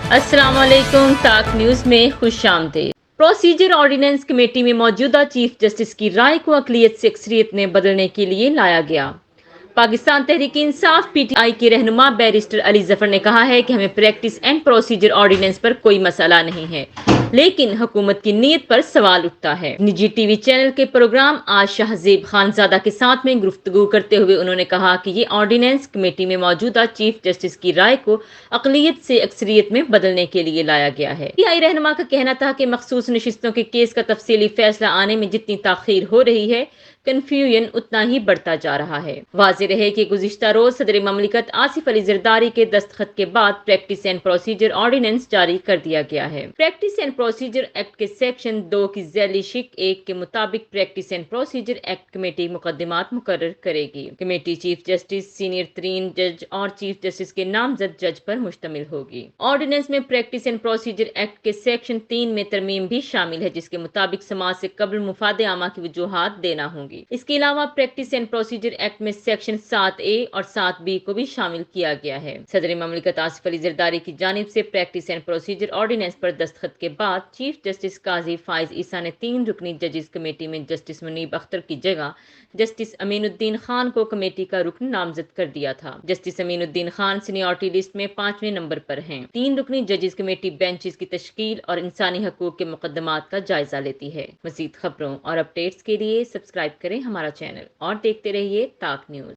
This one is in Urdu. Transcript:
السلام علیکم، تاک نیوز میں خوش آمدید۔ پروسیجر آرڈیننس کمیٹی میں موجودہ چیف جسٹس کی رائے کو اقلیت سے اکثریت میں بدلنے کے لیے لایا گیا۔ Pakistan Tehreek Insaf P T I کے رہنما بیرسٹر علی ظفر نے کہا ہے کہ ہمیں پریکٹس اینڈ پروسیجر آرڈیننس پر کوئی مسئلہ نہیں ہے، لیکن حکومت کی نیت پر سوال اٹھتا ہے۔ نجی ٹی وی چینل کے پروگرام آج شاہ زیب خانزادہ کے ساتھ میں گفتگو کرتے ہوئے انہوں نے کہا کہ یہ آرڈیننس کمیٹی میں موجودہ چیف جسٹس کی رائے کو اقلیت سے اکثریت میں بدلنے کے لیے لایا گیا ہے۔ پی ٹی آئی رہنما کا کہنا تھا کہ مخصوص نشستوں کے کیس کا تفصیلی فیصلہ آنے میں جتنی تاخیر ہو رہی ہے، کنفیوژن اتنا ہی بڑھتا جا رہا ہے۔ واضح رہے کہ گزشتہ روز صدر مملکت آصف علی زرداری کے دستخط کے بعد پریکٹس اینڈ پروسیجر آرڈیننس جاری کر دیا گیا ہے۔ پریکٹس اینڈ پروسیجر ایکٹ کے سیکشن 2 کی ذیلی شق 1 کے مطابق practice and procedure act committee مقدمات مقرر کرے گی۔ کمیٹی چیف جسٹس، سینئر ترین جج اور چیف جسٹس کے نامزد جج پر مشتمل ہوگی۔ آرڈیننس میں پریکٹس اینڈ پروسیجر ایکٹ کے سیکشن 3 میں ترمیم بھی شامل ہے، جس کے مطابق سماج سے قبل مفاد عامہ کی وجوہات دینا ہوں گی۔ اس کے علاوہ پریکٹس اینڈ پروسیجر ایکٹ میں سیکشن 7A اور 7B کو بھی شامل کیا گیا ہے۔ صدر مملکت آصف علی زرداری کی جانب سے پریکٹس اینڈ پروسیجر آرڈیننس پر دستخط کے بعد چیف جسٹس قاضی فائز عیسیٰ نے 3 رکنی ججز کمیٹی میں جسٹس منیب اختر کی جگہ جسٹس امین الدین خان کو کمیٹی کا رکن نامزد کر دیا تھا۔ جسٹس امین الدین خان سینیورٹی لسٹ میں 5ویں نمبر پر ہیں۔ 3 رکنی ججز کمیٹی بینچز کی تشکیل اور انسانی حقوق کے مقدمات کا جائزہ لیتی ہے۔ مزید خبروں اور اپڈیٹس کے لیے سبسکرائب کریں ہمارا چینل اور دیکھتے رہیے تاک نیوز۔